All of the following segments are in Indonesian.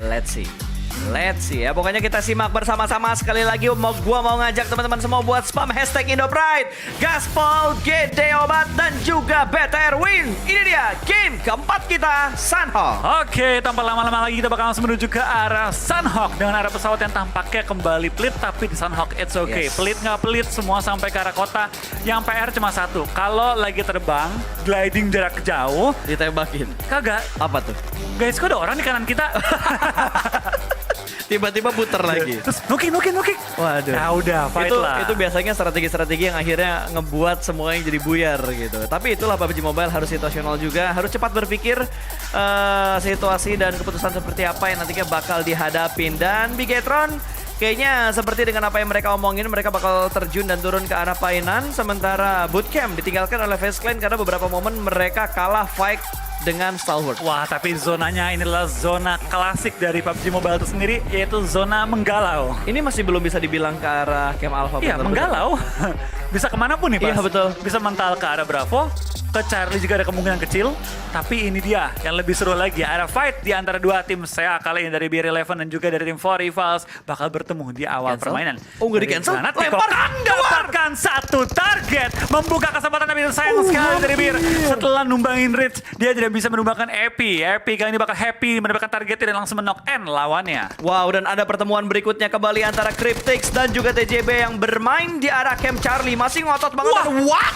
Let's see. Let's see ya. Pokoknya kita simak bersama-sama sekali lagi. Gua mau ngajak teman-teman semua buat spam hashtag IndoPride, Gaspol, GD Obat, dan juga BTR Win. Ini dia game keempat kita, Sunhawk. Oke, tanpa lama-lama lagi kita bakal langsung menuju ke arah Sunhawk dengan arah pesawat yang tampaknya kembali pelit, tapi di Sunhawk it's okay. Yes. Pelit nggak pelit, semua sampai ke arah kota. Yang PR cuma satu, kalau lagi terbang, gliding jarak jauh, Ditembakin. kagak. Apa tuh? Guys, kok ada orang di kanan kita? Tiba-tiba puter lagi. Terus nuking. Waduh. Ya udah, fight itu, lah. itu biasanya strategi-strategi yang akhirnya ngebuat semuanya jadi buyar gitu. Tapi itulah PUBG Mobile, harus situasional juga, harus cepat berpikir situasi dan keputusan seperti apa yang nantinya bakal dihadapin. Dan Bigetron kayaknya seperti dengan apa yang mereka omongin, mereka bakal terjun dan turun ke arah Painan. Sementara Bootcamp ditinggalkan oleh FaZe Clan karena beberapa momen mereka kalah fight dengan Stalwart. Wah, tapi zonanya ini adalah zona klasik dari PUBG Mobile itu sendiri, yaitu zona menggalau. Ini masih belum bisa dibilang ke arah Camp Alpha. Iya, menggalau. Bisa kemanapun nih, Pas. Iya, betul. Bisa mental ke arah Bravo, ke Charlie juga ada kemungkinan kecil. Tapi ini dia yang lebih seru lagi. Ada fight di antara dua tim saya kali ini dari BR11 dan juga dari tim 4Rivals bakal bertemu di awal Cancel? permainan. Oh, nggak Dari di-cancel? sana, Tiko Lempar, kan dapatkan satu target. Membuka kesempatan tapi sayang sekali dari BR. Setelah numbangin Rich, dia tidak bisa menumbangkan Epi. Epi kali ini bakal happy mendapatkan targetnya dan langsung menok N lawannya. Wow, dan ada pertemuan berikutnya kembali antara Cryptix dan juga TJB yang bermain di arah Camp Charlie. Masih ngotot banget. Wah. Dan wah!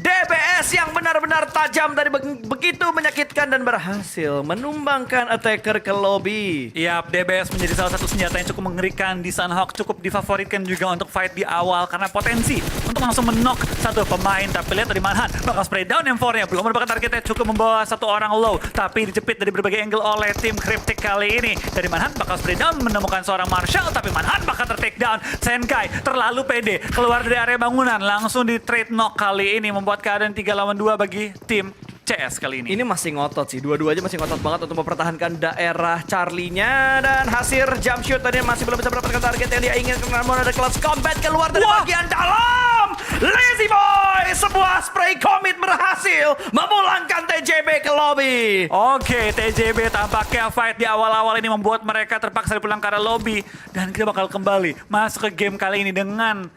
DBS yang benar-benar tajam tadi begitu menyakitkan dan berhasil menumbangkan attacker ke lobby. Yap, DBS menjadi salah satu senjata yang cukup mengerikan di Sunhawk, cukup difavoritkan juga untuk fight di awal karena potensi untuk langsung menok satu pemain. Tapi lihat dari Manhan, bakal spray down M4-nya, belum mendapatkan targetnya, cukup membawa satu orang low, tapi dijepit dari berbagai angle oleh tim Cryptic kali ini. Dari Manhan bakal spray down menemukan seorang Marshall, tapi Manhan bakal ter-take down. Senkai terlalu pede, keluar dari area bangunan, langsung di trade knock kali ini, membuat keadaan 3 lawan 2 bagi tim CS kali ini. Ini masih ngotot sih, dua-duanya masih ngotot banget untuk mempertahankan daerah Charlie-nya. Dan hasil jump shoot tadi masih belum bisa mendapatkan target yang dia inginkan. Namun ada Clutch Combat keluar dari bagian dalam. Lazy Boy, sebuah spray commit berhasil memulangkan TJB ke lobby. Oke, TJB tampaknya fight di awal-awal ini membuat mereka terpaksa pulang ke arah lobby. Dan kita bakal kembali masuk ke game kali ini dengan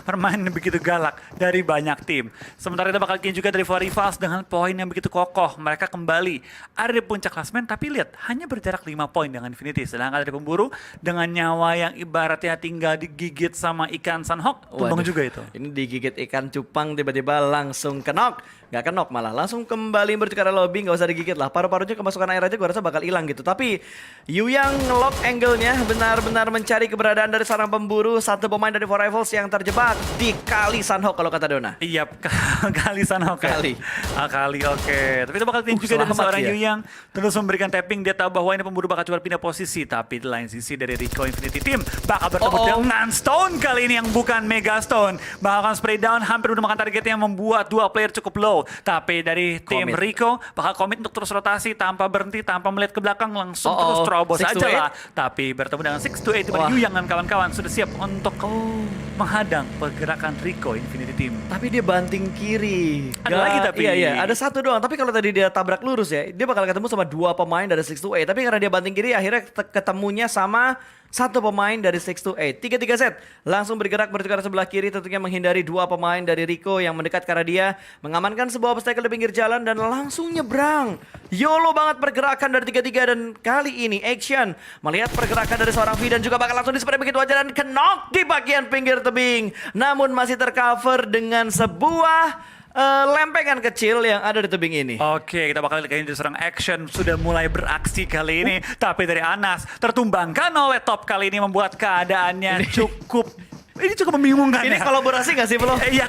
permainan begitu galak dari banyak tim. Sementara kita bakal kirim juga dari 4Rivals dengan poin yang begitu kokoh. Mereka kembali ada di puncak klasmen, tapi lihat hanya berjarak 5 poin dengan Infinity. Sedangkan dari pemburu dengan nyawa yang ibaratnya tinggal digigit sama ikan Sunhawk, tumbang Waduh, juga itu. Ini digigit ikan cupang tiba-tiba langsung kenok. Gak kenok malah, langsung kembali menuju ke arah lobby, gak usah digigit lah. Paru-parunya kemasukan air aja gue rasa bakal hilang gitu. Tapi Yuyang ngelock angle-nya, benar-benar mencari keberadaan dari seorang pemburu. Satu pemain dari 4Rivals yang terjebak di kali Sunhawk kalau kata Dona. Iya, kali Sunhawk. Kali. Kali, oke. Tapi itu bakal tim juga dari selamat seorang ya. Yuyang terus memberikan tapping. Dia tahu bahwa ini pemburu bakal coba pindah posisi. Tapi di lain sisi dari Rico Infinity Team bakal bertemu dengan Stone kali ini yang bukan Mega Stone. Bakal spray down, hampir udah makan targetnya yang membuat dua player cukup low. Tapi dari tim Commit. Rico bakal komit untuk terus rotasi tanpa berhenti, tanpa melihat ke belakang, langsung terus terobos 6 to aja lah. Tapi bertemu dengan 6 to 8 di mana Yuyang dan kawan-kawan sudah siap untuk menghadang pergerakan Rico Infinity Team. Tapi dia banting kiri. Ada lagi tapi. Iya, ada satu doang. Tapi kalau tadi dia tabrak lurus ya, dia bakal ketemu sama dua pemain dari 6-8. Tapi karena dia banting kiri, akhirnya ketemunya sama satu pemain dari 6-8. 3-3 set. Langsung bergerak menuju ke arah sebelah kiri, tentunya menghindari dua pemain dari Rico yang mendekat ke arah dia. Mengamankan sebuah obstacle di pinggir jalan dan langsung nyebrang. YOLO banget pergerakan dari 3-3 dan kali ini Action melihat pergerakan dari seorang V dan juga bakal langsung disepray begitu aja dan kenok di bagian pinggir tebing. Namun masih tercover dengan sebuah lempengan kecil yang ada di tebing ini. Oke, kita bakal lihat dari seorang Action sudah mulai beraksi kali ini. Tapi dari Anas tertumbangkan oleh top kali ini membuat keadaannya ini cukup membingungkan. Ini ya. kolaborasi gak sih Bro? Iya,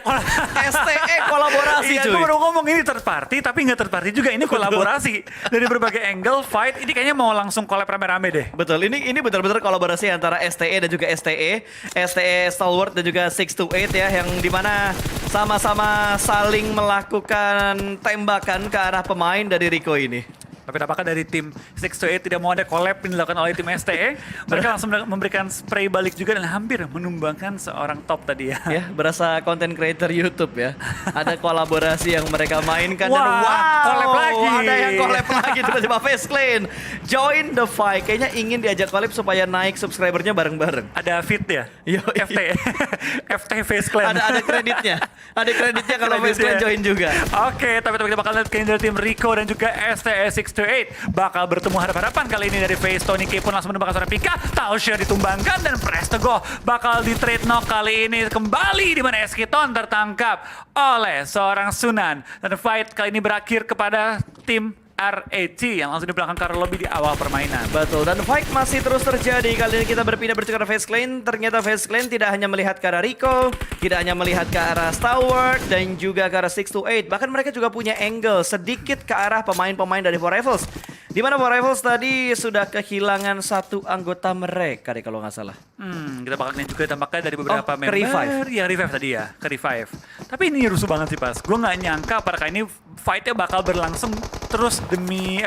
STE kolaborasi iya, cuy. gue baru ngomong ini third party, tapi nggak third party juga. Ini kolaborasi dari berbagai angle fight. Ini kayaknya mau langsung collab rame-rame deh. Betul, ini benar-benar kolaborasi antara STE dan juga STE Stalwart dan juga 6-8 ya, yang dimana sama-sama saling melakukan tembakan ke arah pemain dari Rico ini. Tapi Tapi apakah dari tim 628 tidak mau ada collab yang dilakukan oleh tim STE? Mereka langsung memberikan spray balik juga dan hampir menumbangkan seorang top tadi ya. Ya, berasa content creator YouTube ya. Ada kolaborasi yang mereka mainkan dan Wah, collab lagi. Ada yang collab lagi tiba-tiba Face Clan join the fight. Kayaknya ingin diajak collab supaya naik subscribernya bareng-bareng. Ada fit ya? Yoi. FT. FT Face Clan. Ada kreditnya. Ada kreditnya kalau Face Clan join juga. Oke, tapi kita bakal lihat kayaknya dari tim Rico dan juga STE 628 bakal bertemu hadapan kali ini dari Face. Tony K pun langsung menembakkan seorang Pika. Tausya ditumbangkan dan Presto Go bakal di trade knock kali ini kembali di mana Eskiton tertangkap oleh seorang Sunan. Dan fight kali ini berakhir kepada tim RAT yang langsung di belakang Karl Lobby di awal permainan. Betul, dan fight masih terus terjadi. Kali ini kita berpindah bertukar ke Face Clan. Ternyata Face Clan tidak hanya melihat ke arah Rico, tidak hanya melihat ke arah Stalwart, dan juga ke arah 628. Bahkan mereka juga punya angle sedikit ke arah pemain-pemain dari Four Rivals. Di mana Four Rivals tadi sudah kehilangan satu anggota mereka, deh kalau nggak salah. Kita bakal lihat juga tampaknya dari beberapa ke member. Revive. Ya, Revive tadi ya, ke Revive. Tapi ini rusuh banget sih pas. Gue nggak nyangka pada kali ini fight-nya bakal berlangsung terus demi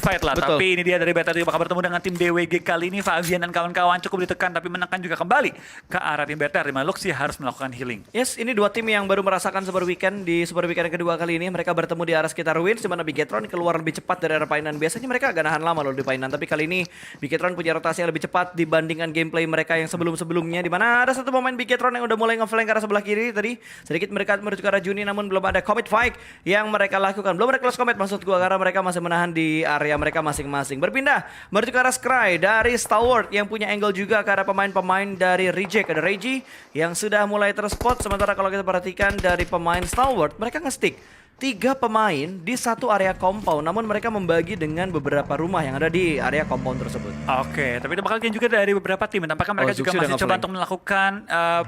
fight lah. Betul. Tapi ini dia dari Beta bakal bertemu dengan tim DWG kali ini. Fabian dan kawan-kawan cukup ditekan tapi menekan juga kembali ke arah tim Beta. Dimana Luxi harus melakukan healing. Yes, ini dua tim yang baru merasakan Super Weekend di Super Weekend yang kedua kali ini. Mereka bertemu di arah sekitar Wins, di mana Bigetron keluar lebih cepat dari arah painan. Biasanya mereka agak nahan lama loh di painan, tapi kali ini Bigetron punya rotasi yang lebih cepat dibandingkan gameplay mereka yang sebelum-sebelumnya. Di mana ada satu pemain Bigetron yang udah mulai ngeflank ke arah sebelah kiri tadi. Sedikit mereka menuju ke arah Juni, namun belum ada commit fight yang mereka lakukan. Belum ada close combat maksud gua, karena mereka masih menahan di area mereka masing-masing. Berpindah menuju ke arah Scry dari Stalwart yang punya angle juga ke arah pemain-pemain dari Reject. Ada Reggie yang sudah mulai terspot. Sementara kalau kita perhatikan dari pemain Stalwart, mereka nge-stick 3 pemain di satu area compound, namun mereka membagi dengan beberapa rumah yang ada di area compound tersebut. Oke, tapi kita bakal lihat juga dari beberapa tim. Tampaknya mereka Zuxi juga udah masih coba nge-flank. untuk melakukan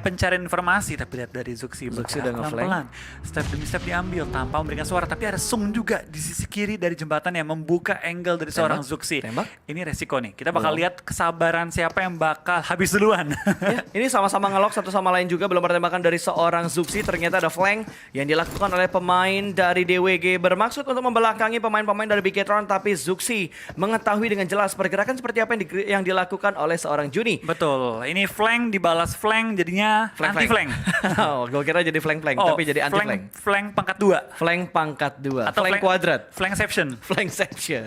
pencarian informasi. Tapi lihat dari Zuxi Zuxi bergerak udah nge-flank. pelan-pelan. Step demi step diambil tanpa memberikan suara. Tapi ada Sung juga di sisi kiri dari jembatan yang membuka angle dari seorang Zuxi. Tembak. Ini resiko nih. Kita bakal Belum. lihat kesabaran siapa yang bakal habis duluan. Ya, ini sama-sama ngelok satu sama lain juga. Belum ada tembakan dari seorang Zuxi. Ternyata ada flank yang dilakukan oleh pemain dari DWG bermaksud untuk membelakangi pemain-pemain dari Bigetron, tapi Zuxi mengetahui dengan jelas pergerakan seperti apa yang dilakukan oleh seorang Juni. Betul. Ini flank dibalas flank jadinya anti flank. Oh, gue kira jadi flank-flank, tapi jadi anti flank. Flank pangkat 2. Flank pangkat 2, Atau flank kuadrat. Flankception. Flankception.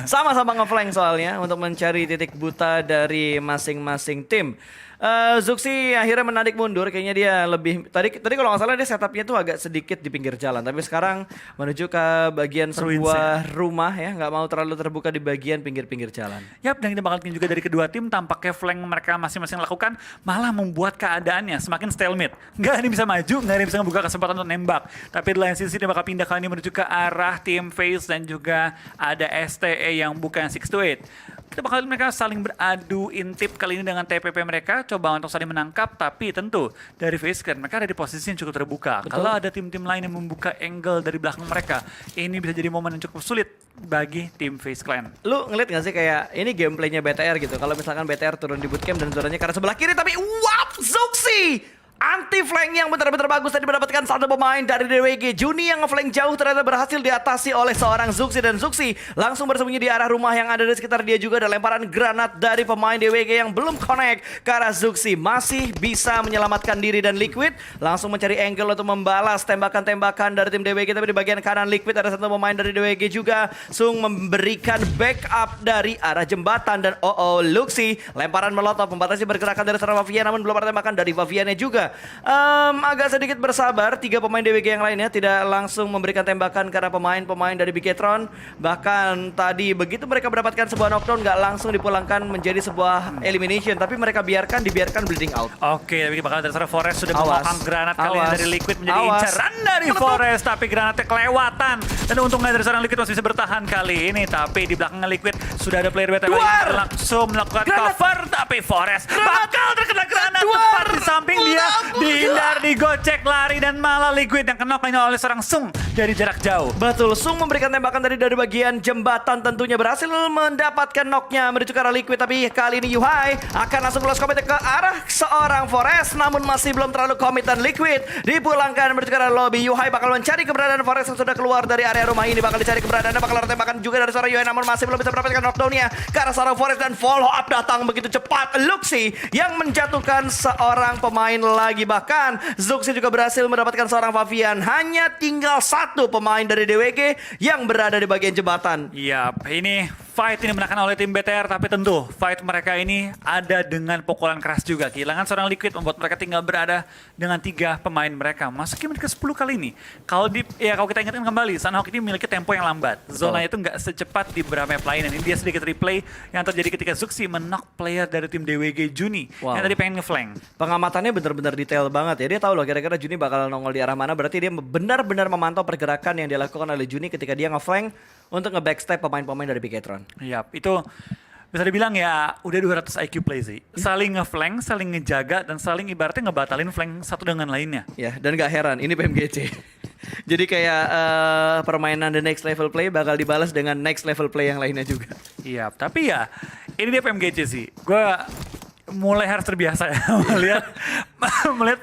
Sama-sama nge-flank soalnya untuk mencari titik buta dari masing-masing tim. Zuxi akhirnya menarik mundur, kayaknya dia lebih tadi kalau nggak salah dia setupnya tuh agak sedikit di pinggir jalan, tapi sekarang menuju ke bagian Ruins sebuah rumah ya, nggak mau terlalu terbuka di bagian pinggir-pinggir jalan. Yap, dan kita bakal lihat juga dari kedua tim tampaknya flank mereka masing-masing lakukan malah membuat keadaannya semakin stalemate. Nggak ada yang bisa maju, nggak ada yang bisa membuka kesempatan untuk nembak. Tapi di lain sisi dia bakal pindah kali ini menuju ke arah tim Face dan juga ada STE yang bukan 628. Kita bakal lihat mereka saling beradu intip kali ini dengan TPP mereka, coba untuk saling menangkap, tapi tentu dari Face Clan mereka ada di posisi yang cukup terbuka. Betul. Kalau ada tim-tim lain yang membuka angle dari belakang mereka, ini bisa jadi momen yang cukup sulit bagi tim Face Clan. Lu ngeliat gak sih kayak ini gameplaynya BTR gitu, kalau misalkan BTR turun di bootcamp dan zonanya ke arah sebelah kiri, tapi wap, Zuxi! Anti flank yang benar-benar bagus tadi mendapatkan satu pemain dari DWG. Juni yang ngeflank jauh ternyata berhasil diatasi oleh seorang Zuxi, dan Zuxi langsung bersembunyi di arah rumah yang ada di sekitar dia juga. Ada lemparan granat dari pemain DWG yang belum connect ke arah Zuxi. Masih bisa menyelamatkan diri, dan Liquid langsung mencari angle untuk membalas tembakan-tembakan dari tim DWG. Tapi di bagian kanan Liquid ada satu pemain dari DWG juga. Sung memberikan backup dari arah jembatan, dan Luxi lemparan melotov membatasi pergerakan dari seorang Vavian, namun belum ada tembakan dari Vaviannya juga. Agak sedikit bersabar, 3 pemain DWG yang lainnya tidak langsung memberikan tembakan karena pemain-pemain dari Bigetron. Bahkan tadi begitu mereka mendapatkan sebuah knockdown, nggak langsung dipulangkan menjadi sebuah elimination, tapi mereka dibiarkan bleeding out. Oke, tapi bakal dari seorang Forest sudah Awas. memotong granat kali ini Awas. dari Liquid menjadi Awas. incaran dari Forest, tapi granatnya kelewatan. Dan untungnya dari seorang Liquid masih bisa bertahan kali ini, tapi di belakangnya Liquid sudah ada player beta Duar! yang langsung melakukan Granat! cover, tapi Forest Granat! bakal terkena granat Duar! tepat di samping dia, Meledak! dihindar, digocek, lari, dan malah Liquid yang kena oleh seorang Sung dari jarak jauh. Betul, Sung memberikan tembakan dari bagian jembatan, tentunya berhasil mendapatkan knocknya menuju ke arah Liquid. Tapi kali ini Yuhai akan langsung close combat ke arah seorang Forest, namun masih belum terlalu komit dan Liquid dipulangkan menuju ke arah lobby. Yuhai bakal mencari keberadaan Forest yang sudah keluar dari area rumah ini, bakal dicari keberadaannya, bakal ada tembakan juga dari seorang Yuhai, namun masih belum bisa mendapatkan knockdownnya ke arah seorang Forest, dan follow up datang begitu cepat. Luxi yang menjatuhkan seorang pemain lagi, bahkan Zuxi juga berhasil mendapatkan seorang Favian. Hanya tinggal satu pemain dari DWG yang berada di bagian jembatan. Yap, ini fight ini menangkan oleh tim BTR, tapi tentu fight mereka ini ada dengan pukulan keras juga. Kehilangan seorang Liquid membuat mereka tinggal berada dengan 3 pemain mereka. Masukin menit ke-10 kali ini. Kalau kita ingatkan kembali, Sunhawk ini memiliki tempo yang lambat. Zona itu nggak secepat di beberapa map lain. Ini dia sedikit replay yang terjadi ketika Zuxi men-knock player dari tim DWG Juni yang tadi pengen nge-flank. Pengamatannya benar-benar detail banget ya. Dia tahu loh kira-kira Juni bakal nongol di arah mana. Berarti dia benar-benar memantau pergerakan yang dilakukan oleh Juni ketika dia nge-flank untuk nge-backstep pemain-pemain dari Bigetron. Yap, itu bisa dibilang ya udah 200 IQ play sih. Saling nge-flank, saling ngejaga, dan saling ibaratnya ngebatalin flank satu dengan lainnya. Ya, dan gak heran, ini PMGC. Jadi kayak permainan the next level play bakal dibalas dengan next level play yang lainnya juga. Iya, tapi ya ini dia PMGC sih. Gue mulai harus terbiasa ya melihat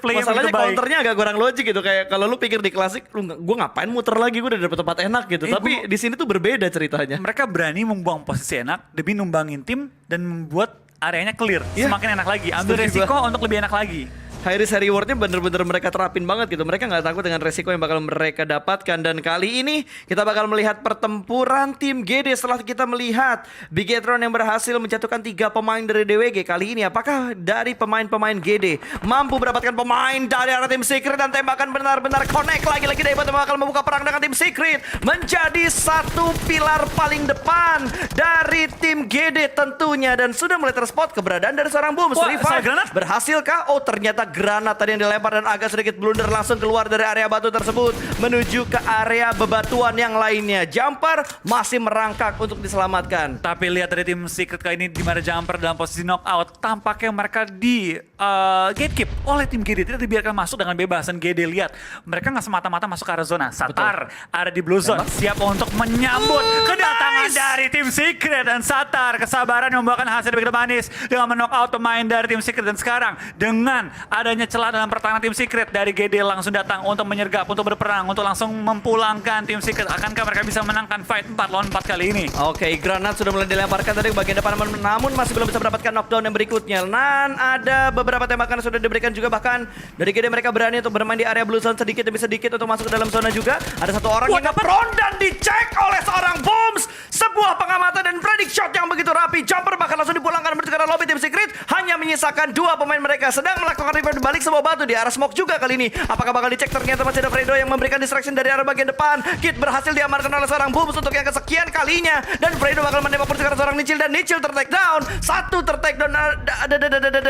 play yang masalahnya begitu baik. counternya agak kurang logik gitu, kayak kalau lu pikir di klasik gue ngapain muter lagi, gue udah dapet tempat enak gitu, tapi di sini tuh berbeda ceritanya. Mereka berani membuang posisi enak demi numbangin tim dan membuat areanya clear semakin enak lagi, ambil resiko untuk lebih enak lagi. High risk high rewardnya bener-bener mereka terapin banget gitu. Mereka nggak takut dengan resiko yang bakal mereka dapatkan. Dan kali ini kita bakal melihat pertempuran tim GD setelah kita melihat Bigetron yang berhasil menjatuhkan 3 pemain dari DWG. Kali ini apakah dari pemain-pemain GD mampu mendapatkan pemain dari arah tim Secret, dan tembakan benar-benar connect lagi-lagi dari bakal membuka perang dengan tim Secret, menjadi satu pilar paling depan dari tim GD tentunya. Dan sudah mulai terspot keberadaan dari seorang Booms. Revive berhasilkah? Oh, ternyata granat tadi yang dilempar dan agak sedikit blunder langsung keluar dari area batu tersebut menuju ke area bebatuan yang lainnya. Jumper masih merangkak untuk diselamatkan. Tapi lihat dari tim Secret kali ini di mana Jumper dalam posisi knockout, tampaknya mereka di gatekeep oleh tim GD, tidak dibiarkan masuk dengan bebas. Dan GD lihat mereka nggak semata-mata masuk ke arah zona. Satar ada di blue zone, siap untuk menyambut kedatangan dari tim Secret, dan Satar kesabaran membawakan hasil begitu manis dengan men-knockout pemain dari tim Secret. Dan sekarang dengan adanya celah dalam pertahanan tim Secret dari GD langsung datang untuk menyergap, untuk berperang, untuk langsung memulangkan tim Secret. Akankah mereka bisa menangkan fight 4 lawan 4 kali ini? Oke, granat sudah mulai dilemparkan dari bagian depan, namun masih belum bisa mendapatkan knockdown yang berikutnya. Dan ada beberapa tembakan yang sudah diberikan juga, bahkan dari GD mereka berani untuk bermain di area blue zone sedikit demi sedikit untuk masuk ke dalam zona juga. Ada satu orang yang nge-prone dan dicek oleh seorang Booms. Sebuah pengamatan dan predict shot yang begitu rapi. Jumper bahkan langsung dipulangkan menuju ke arah lobby tim Secret. Hanya menyisakan 2 pemain mereka sedang melakukan revive balik sebuah batu di arah smoke juga kali ini. Apakah bakal dicek? Ternyata masih ada Fredo yang memberikan distraction dari arah bagian depan. Kit berhasil diamankan oleh seorang Booms untuk yang kesekian kalinya, dan Fredo bakal menembak ke arah seorang Nichil, dan Nichil ter-take down. Satu ter-take down,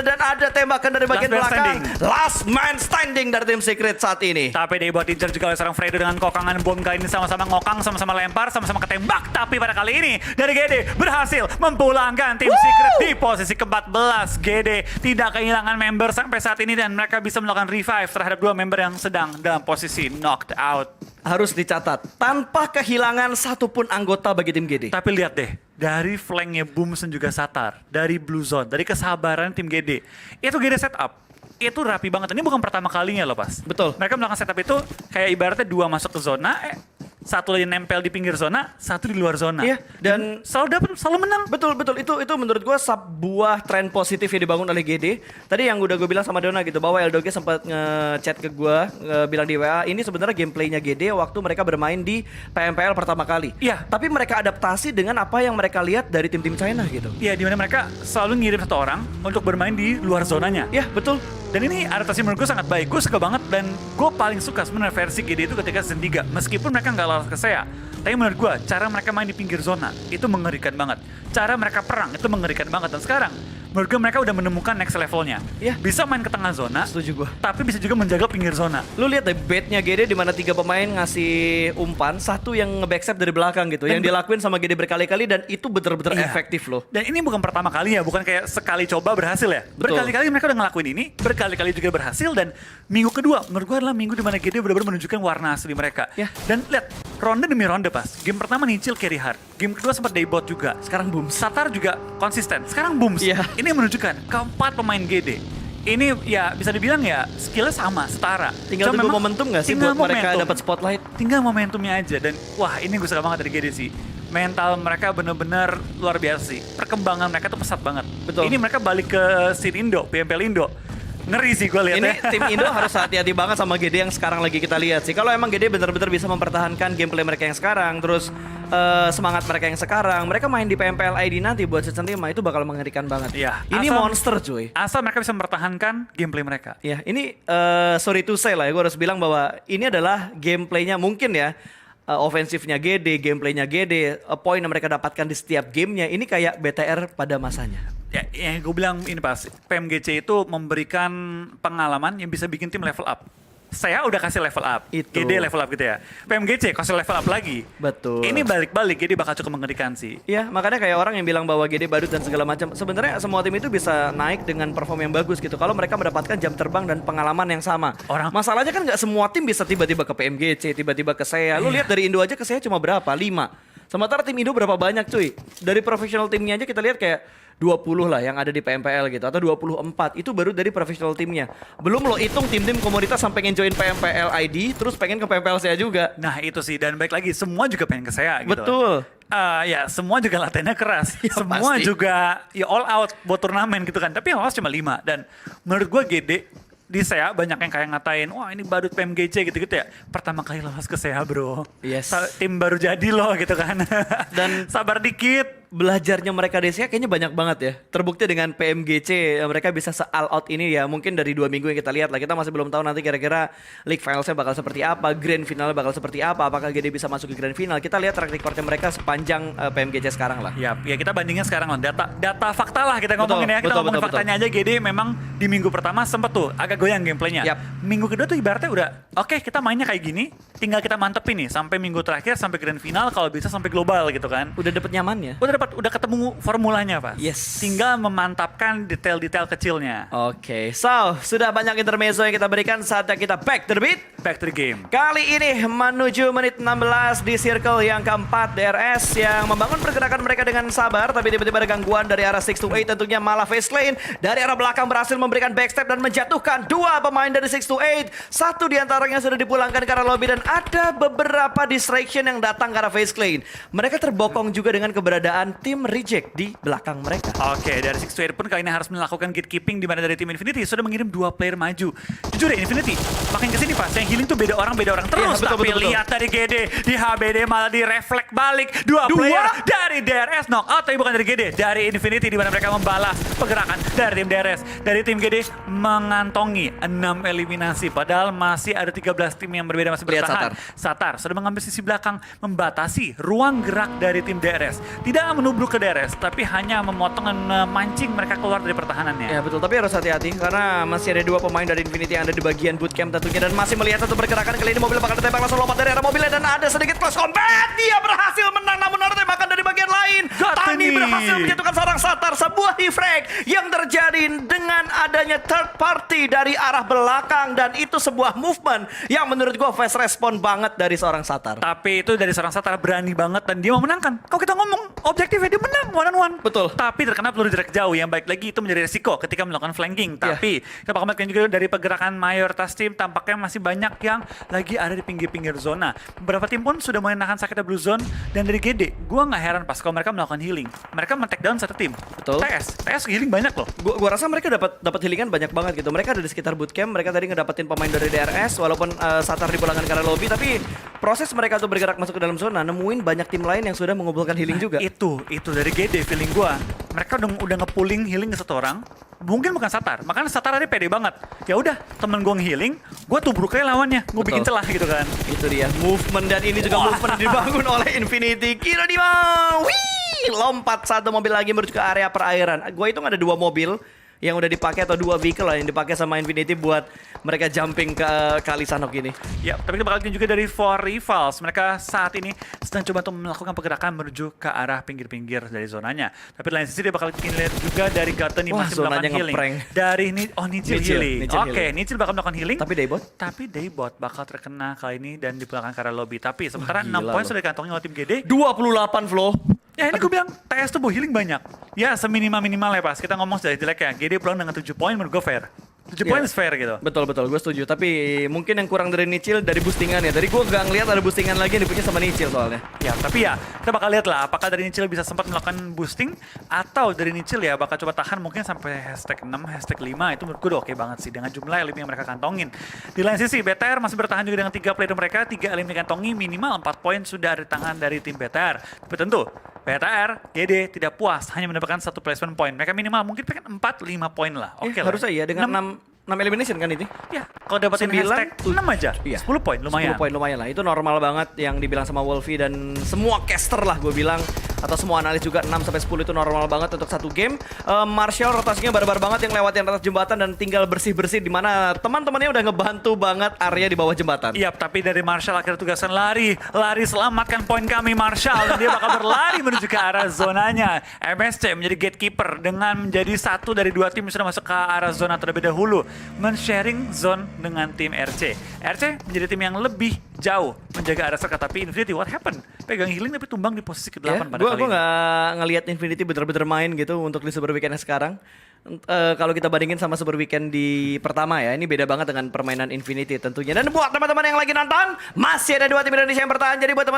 dan ada tembakan dari bagian belakang. Last man standing dari tim Secret saat ini. Tapi dia buat incer juga oleh seorang Fredo dengan kokangan bom. Kali ini sama-sama ngokang, sama-sama lempar, sama-sama ketembak. Tapi pada kali ini dari GD berhasil memulangkan tim Secret di posisi ke-14. GD tidak kehilangan member sampai saat ini, dan mereka bisa melakukan revive terhadap 2 member yang sedang dalam posisi knocked out. Harus dicatat, tanpa kehilangan satupun anggota bagi tim GD. Tapi lihat deh, dari flanknya Booms dan juga Satar, dari Blue Zone, dari kesabaran tim GD, itu GD setup. Itu rapi banget. Ini bukan pertama kalinya loh, Pas. Betul. Mereka melakukan setup itu kayak ibaratnya 2 masuk ke zona, satu lagi nempel di pinggir zona, satu di luar zona. Iya, dan selalu dapat, selalu menang. Betul. Itu menurut gue sebuah tren positif yang dibangun oleh GD. Tadi yang udah gue bilang sama Dona gitu, bahwa Eldoge sempat ngechat ke gue, bilang di WA, ini sebenarnya gameplaynya GD waktu mereka bermain di PMPL pertama kali. Iya. Tapi mereka adaptasi dengan apa yang mereka lihat dari tim-tim China gitu. Iya, dimana mereka selalu ngirim satu orang untuk bermain di luar zonanya. Iya, betul. Dan ini adaptasi menurut gue sangat baik. Gue suka banget, dan gue paling suka sebenarnya versi GD itu ketika Season 3. Meskipun mereka nggak lolos ke SEA, tapi menurut gue cara mereka main di pinggir zona itu mengerikan banget. Cara mereka perang itu mengerikan banget. Dan sekarang menurut gue mereka udah menemukan next levelnya. Iya. Bisa main ke tengah zona, Setuju gua. tapi bisa juga menjaga pinggir zona. Lu lihat deh baitnya GD di mana 3 pemain ngasih umpan, satu yang nge-backstep dari belakang gitu. Yang dilakuin sama GD berkali-kali dan itu bener-bener Iya. efektif loh. Dan ini bukan pertama kali ya, bukan kayak sekali coba berhasil ya. Betul. Berkali-kali mereka udah ngelakuin ini, berkali-kali juga berhasil, dan minggu kedua menurut gue adalah minggu di mana GD benar-benar menunjukkan warna asli mereka. Ya. Dan lihat, ronde demi ronde pas. Game pertama nyicil carry hard, game kedua sempat daybot juga. Sekarang boom. Satar juga konsisten. Sekarang Booms. Iya. Ini menunjukkan keempat pemain GD. Ini ya bisa dibilang ya skillnya sama, setara. Tinggal Cuma tunggu memang momentum gak sih tinggal buat mereka momentum. dapat spotlight? Tinggal momentumnya aja. Dan wah, ini gue suka banget dari GD sih. Mental mereka bener-bener luar biasa sih. Perkembangan mereka tuh pesat banget. Betul. Ini mereka balik ke scene Indo, PMPL Indo. Ngeri sih gue Ini liatnya. tim Indo harus hati-hati banget sama GD yang sekarang lagi kita lihat sih. Kalau emang GD bener-bener bisa mempertahankan gameplay mereka yang sekarang, terus semangat mereka yang sekarang, mereka main di PMPL ID nanti buat season 5 itu bakal mengerikan banget. Iya, Ini asal- monster cuy. Asal mereka bisa mempertahankan gameplay mereka. Ya, ini sorry to say lah ya, gue harus bilang bahwa ini adalah gameplaynya mungkin ya, ofensifnya GD, gameplaynya GD, poin yang mereka dapatkan di setiap gamenya, ini kayak BTR pada masanya. Ya, yang gue bilang ini pas, PMGC itu memberikan pengalaman yang bisa bikin tim level up. Saya udah kasih level up, Itu. GD level up gitu ya. PMGC kasih level up lagi. Betul. Ini balik-balik, GD bakal cukup mengerikan sih. Ya, makanya kayak orang yang bilang bahwa GD badut dan segala macam. Sebenarnya semua tim itu bisa naik dengan perform yang bagus gitu. Kalau mereka mendapatkan jam terbang dan pengalaman yang sama. Masalahnya kan nggak semua tim bisa tiba-tiba ke PMGC, tiba-tiba ke SEA. Lu Iya. lihat dari Indo aja ke SEA cuma berapa? 5. Sementara tim Indo berapa banyak cuy? Dari professional timnya aja kita lihat kayak 20 lah yang ada di PMPL gitu, atau 24. Itu baru dari professional timnya. Belum lo hitung tim-tim komunitas sampai pengen join PMPL ID terus pengen ke PMPL SEA juga. Nah itu sih, dan baik lagi, semua juga pengen ke saya gitu. Betul. Ya semua juga latihannya keras. Ya, Semua pasti. juga ya all out buat turnamen gitu kan. Tapi yang lolos cuma 5. Dan menurut gue GD di SEA banyak yang kayak ngatain, wah ini badut PMGC gitu-gitu ya. Pertama kali lolos ke SEA bro. Yes. Tim baru jadi loh gitu kan. Dan sabar dikit. belajarnya mereka di SEA kayaknya banyak banget ya. Terbukti dengan PMGC mereka bisa se-all out ini ya. Mungkin dari 2 minggu yang kita lihat lah. Kita masih belum tahu nanti kira-kira League Finals-nya bakal seperti apa, Grand Finalnya bakal seperti apa, apakah GD bisa masuk ke Grand Final. Kita lihat track record-nya mereka sepanjang PMGC sekarang lah. Ya kita bandingin sekarang lah, data fakta lah kita ngomongin ya. Kita betul, ngomongin betul, faktanya aja. GD memang di minggu pertama sempet tuh agak goyang gameplaynya. Yap. Minggu kedua tuh ibaratnya udah oke, kita mainnya kayak gini, tinggal kita mantepin nih sampai minggu terakhir, sampai Grand Final, kalau bisa sampai global gitu kan. Udah dapet nyamannya. Udah ketemu formulanya Pak. Yes. Tinggal memantapkan detail-detail kecilnya. Oke, so sudah banyak intermezzo yang kita berikan, saatnya kita back to the beat. Back to the game. Kali ini menuju menit 16 di circle yang keempat, DRS yang membangun pergerakan mereka dengan sabar, tapi tiba-tiba ada gangguan dari arah 628, tentunya malah face lane dari arah belakang berhasil memberikan backstep dan menjatuhkan 2 pemain dari 628. Satu diantaranya sudah dipulangkan ke arah lobby dan ada beberapa distraction yang datang ke arah face lane. Mereka terbokong juga dengan keberadaan tim reject di belakang mereka. Oke, dari 628 pun kali ini harus melakukan gatekeeping, di mana dari tim Infinity sudah mengirim 2 player maju. Jujur ya, Infinity makin kesini pas yang healing tuh beda orang terus. Iya, betul, Tapi betul. lihat dari GD di HBD malah di reflect balik 2 player dari DRS knockout, tapi bukan dari GD, dari Infinity, di mana mereka membalas pergerakan dari tim DRS. Dari tim GD mengantongi 6 eliminasi, padahal masih ada 13 tim yang berbeda masih Lihat bertahan. Satar sudah mengambil sisi belakang, membatasi ruang gerak dari tim DRS. Tidak menubruk ke DRS, tapi hanya memotong dan memancing mereka keluar dari pertahanannya. Ya betul, tapi harus hati-hati karena masih ada 2 pemain dari Infinity yang ada di bagian bootcamp tentunya dan masih melihat satu pergerakan. Kali ini mobil bakal ditembak, langsung lompat dari arah mobilnya dan ada sedikit close combat. Dia berhasil menang namun ada tembakan dari bagian lain. Tani berhasil menjatuhkan seorang Satar, sebuah defrag yang terjadi dengan adanya third party dari arah belakang dan itu sebuah movement yang menurut gua fast respon banget dari seorang Satar. Tapi itu dari seorang Satar berani banget dan dia mau menangkan. Kalau kita ngomong objektifnya dia menang one on one. Betul. Tapi terkena peluru jarak jauh yang baik lagi itu menjadi resiko ketika melakukan flanking. Tapi kita bakal melihat juga dari pergerakan mayoritas tim tampaknya masih banyak yang lagi ada di pinggir-pinggir zona. Beberapa tim pun sudah mulai nahan sakitnya blue zone dan dari GD, gua nggak heran pas kalau mereka melakukan healing. Mereka men-take down satu tim. Betul. TS healing banyak loh. Gua rasa mereka dapat healingan banyak banget gitu. Mereka ada di sekitar bootcamp, mereka tadi ngedapetin pemain dari DRS walaupun Satar dipulangkan ke arah lobby, tapi proses mereka untuk bergerak masuk ke dalam zona nemuin banyak tim lain yang sudah mengumpulkan healing juga. Itu dari GD feeling gua. Mereka udah nge-pulling healing ke satu orang. Mungkin bukan Satar, makanya Satar tadi pede banget. Ya udah, temen gua nge-healing, gua tubruk aja lawannya, gua bikin celah gitu kan. Itu dia movement dan ini juga movement dibangun oleh Infinity. Kira di Wih! lompat satu mobil lagi menuju ke area perairan. Gue hitung ada 2 mobil yang udah dipakai atau 2 vehicle lah yang dipakai sama Infinity buat mereka jumping ke kali Sanhok ini. Ya, tapi kita bakal lihat juga dari For Rivals. Mereka saat ini sedang coba untuk melakukan pergerakan menuju ke arah pinggir-pinggir dari zonanya. Tapi di lain sisi dia bakal lihat juga dari Gaten yang Wah, masih melakukan zonanya healing. ngeprank. Dari Nijil healing. Nijil Oke, healing. Nijil bakal melakukan healing. Tapi Daybot bakal terkena kali ini dan dipulangkan ke arah lobby. Tapi sementara Wah, 6 gila poin loh. sudah dikantongin oleh tim GD. 28 Flo. Ya ini gue bilang TS tuh healing banyak. Ya seminimal-minimal ya pas. Kita ngomong sudah jelek ya. GD pulang dengan 7 poin menurut gue fair. 7 poin Iya. is fair gitu. Betul, gue setuju. Tapi mungkin yang kurang dari Nichil dari boostingan ya. Tadi gue gak ngeliat ada boostingan lagi yang dipunya sama Nichil soalnya. Ya, tapi ya kita bakal lihat lah apakah dari Nichil bisa sempat melakukan boosting atau dari Nichil ya bakal coba tahan mungkin sampai hashtag 6, hashtag 5 itu menurut gue udah oke banget sih dengan jumlah elim yang mereka kantongin. Di lain sisi BTR masih bertahan juga dengan 3 player mereka, 3 elim dikantongi, minimal 4 poin sudah di tangan dari tim BTR. Tapi tentu BTR, GD tidak puas hanya mendapatkan 1 placement point. Mereka minimal mungkin pengen 4-5 poin lah. Oke lah. Harusnya ya dengan 6 elimination kan itu. Ya, kalau dapetin 9, hashtag 6 aja, iya. 10 poin lumayan. 10 poin lumayan lah. Itu normal banget yang dibilang sama Wolfie dan semua caster lah gue bilang atau semua analis juga 6 sampai 10 itu normal banget untuk satu game. Marshall rotasinya barbar banget yang lewatin atas jembatan dan tinggal bersih-bersih di mana teman-temannya udah ngebantu banget area di bawah jembatan. Iya, tapi dari Marshall akhirnya tugaskan lari selamatkan poin kami Marshall dan dia bakal berlari menuju ke arah zonanya. MSC menjadi gatekeeper dengan menjadi satu dari 2 tim yang sudah masuk ke arah zona terlebih dahulu, men-sharing zone dengan tim RC. RC menjadi tim yang lebih jauh menjaga arah serka, tapi Infinity what happened? Pegang healing tapi tumbang di posisi ke-8 pada kali Gue ini. nggak ngelihat Infinity bener-bener main gitu untuk di Super Weekend sekarang. Kalau kita bandingin sama Super Weekend di pertama ya, ini beda banget dengan permainan Infinity tentunya. Dan buat teman-teman yang lagi nonton, masih ada 2 tim Indonesia yang bertahan. Jadi buat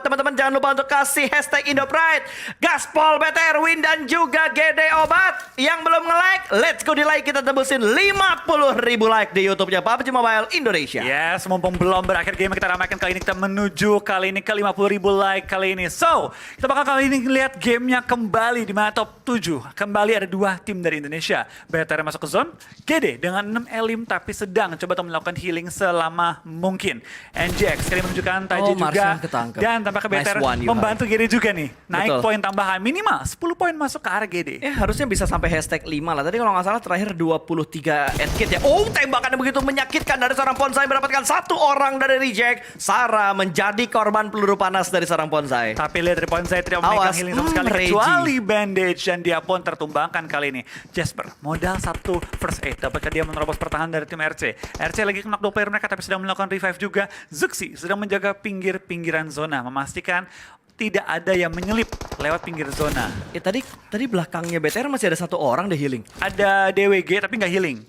teman-teman jangan lupa untuk kasih hashtag IndoPride, Gaspol, BTR, Win, dan juga GD Obat. Yang belum nge-like, let's go di like, kita tembusin 50.000 like di YouTube-nya PUBG Mobile Indonesia. Yes, mumpung belum berakhir game kita ramaikan kali ini, kita menuju kali ini ke 50.000 like kali ini. So, kita bakal kali ini lihat gamenya kembali di mana top 7. Kembali ada 2 tim dari Indonesia. BTR masuk ke zone, GD dengan 6 elim tapi sedang coba untuk melakukan healing selama mungkin. NJX sekali menunjukkan Taji juga. Marshall ketangkep. Dan tampaknya BTR Nice one, Yuhai. membantu GD juga nih. Naik Betul. poin tambahan minimal 10 poin masuk ke arah GD. Harusnya bisa sampai hashtag 5 lah. Tadi kalau nggak salah terakhir 23 edkit ya. Oh, tembakannya begitu menyakitkan dari seorang Bonsai mendapatkan 1 orang dari reject. Sarah menjadi korban peluru panas dari seorang Bonsai. Tapi lihat dari poin saya tidak memegang Awas, healing sama sekali Reggie. kecuali bandage dan dia pun tertumbangkan kali ini. Jasper modal 1 first aid, dapatkah dia menerobos pertahanan dari tim RC. RC lagi knock 2 player mereka tapi sedang melakukan revive juga. Zuxi sedang menjaga pinggir-pinggiran zona, memastikan tidak ada yang menyelip lewat pinggir zona. Tadi belakangnya BTR masih ada 1 orang deh healing. Ada DWG tapi nggak healing.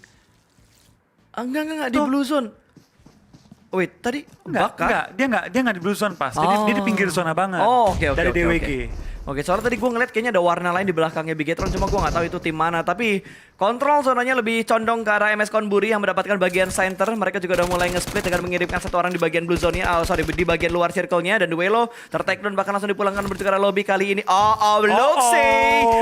Enggak di Tuh. blue zone. Wait, tadi bakar? Dia nggak di blue zone pas. Dia di pinggir zona banget. Oh, oke. Dari DWG. Oke, soalnya tadi gue ngeliat kayaknya ada warna lain di belakangnya Bigetron, cuma gue nggak tahu itu tim mana. Tapi kontrol zonanya lebih condong ke arah MS Konburi yang mendapatkan bagian center. Mereka juga udah mulai nge-split dengan mengirimkan 1 orang di bagian blue zone-nya. Di bagian luar circle-nya. Dan Duelo ter-take down bahkan langsung dipulangkan menuju ke arah lobby kali ini. Luxi!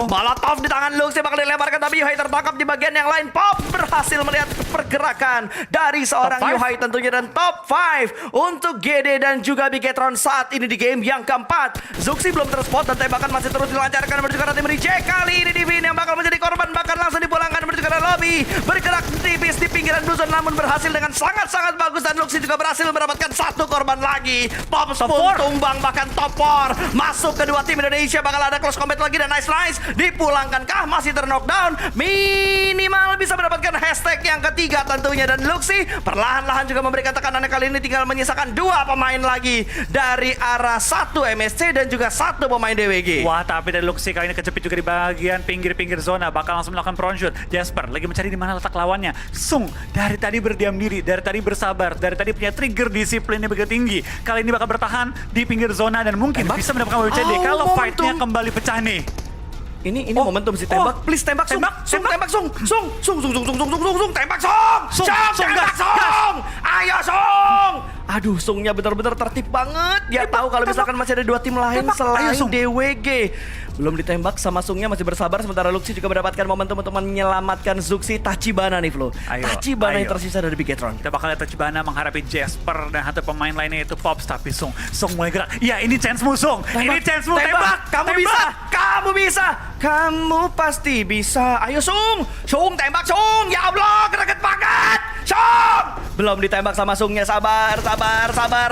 Molotov di tangan Luxi bakal dilemparkan, tapi Yuhai tertangkap di bagian yang lain. Pop berhasil melihat pergerakan dari seorang Top 5? Yuhai tentunya. Dan top 5 untuk GD dan juga Bigetron saat ini di game yang keempat. Zuxi belum terspot dan tembakan masih terus dilancarkan menuju ke arah tim reject. Kali ini Divin yang bakal menjadi korban bahkan langsung dipulangkan menuju ke arah lobby. Bergerak tipis di pinggiran blue zone namun berhasil dengan sangat-sangat bagus dan Luxi juga berhasil mendapatkan 1 korban lagi. Pops Top pun 4. tumbang bahkan top 4. Masuk kedua tim Indonesia, bakal ada close combat lagi dan nice dipulangkankah masih ter-knockdown. Minimal bisa mendapatkan hashtag yang ketiga tentunya dan Luxi perlahan-lahan juga memberikan tekanannya kali ini tinggal menyisakan 2 pemain lagi dari arah 1 MSC dan juga 1 pemain DWG. Wah, tapi dari Luxi kali ini kejepit juga di bagian pinggir-pinggir zona. Bakal langsung melakukan prone shoot. Jasper lagi mencari di mana letak lawannya. Sung dari tadi berdiam diri, dari tadi bersabar, dari tadi punya trigger disiplinnya begitu tinggi. Kali ini bakal bertahan di pinggir zona dan mungkin bisa mendapatkan WCD kalau momentum. fight-nya kembali pecah nih. Ini momentum sih tembak. Please tembak Sung. Tembak Sung. Tembak Sung. Sung, gas. Ayo Sung. Aduh, Sungnya bener-bener tertib banget. Dia tahu kalau misalkan masih ada 2 tim lain Tembak. selain Ayo, Sung. DWG. Belum ditembak sama Sungnya masih bersabar. Sementara Luxi juga mendapatkan momentum untuk menyelamatkan Zuxi. Tachibana nih, Flo. Ayo, Tachibana yang ayo. tersisa dari Bigetron. Kita bakal lihat Tachibana menghadapi Jasper dan satu pemain lainnya itu Pops, tapi Sung mulai gerak. Ya, ini chance-mu Sung. Ini chance-mu, tembak. Kamu Tembak. bisa. Kamu bisa. Kamu pasti bisa. Ayo Sung. Sung tembak Sung. Ya Allah, greget banget. Sung. Belum ditembak sama Sungnya. Sabar.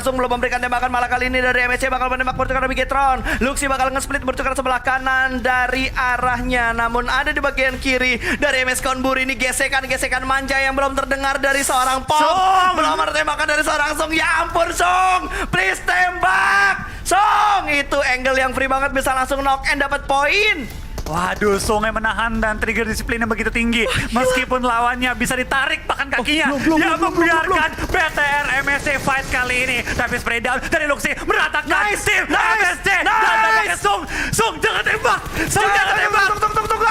Sung belum memberikan tembakan, malah kali ini dari MSC bakal menembak bertukar Bigetron. Luxi bakal nge-split bertukar sebelah kanan dari arahnya. Namun ada di bagian kiri dari MS Konbur ini gesekan manja yang belum terdengar dari seorang Pop. Sung. Belum ada tembakan dari seorang Sung. Ya ampun Sung. Please tembak. Sung. Itu angle yang free banget, bisa langsung knock and dapat poin. Waduh, Sung yang menahan dan trigger disiplin yang begitu tinggi. Meskipun lawannya bisa ditarik bahkan kakinya. Dia membiarkan BTR MSC fight kali ini. Tapi spray down dari Luxi meratakan tim MSC. Dan tampaknya Sung jangan tembak. Sung jangan tembak. Tunggu.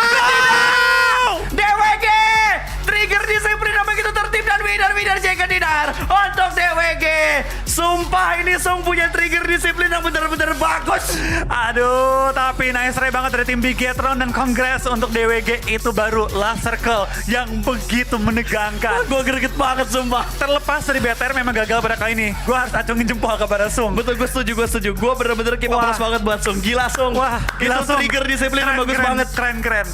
DWG. Trigger disiplin yang begitu tertib dan Widar jaga Dinar untuk DWG. Sumpah ini Sung punya trigger disiplin yang benar-benar bagus. Aduh, tapi nice try banget dari tim Bigetron dan congrats untuk DWG. Itu baru last circle yang begitu menegangkan. Gue greget banget sumpah. Terlepas dari BTR memang gagal pada kali ini, gue harus acungin jempol kepada Sung. Betul, gue setuju. Gue bener-bener keep up Wah. banget buat Sung. Gila Sung. Wah, gila Itu Sung. trigger disiplin yang bagus banget. Keren.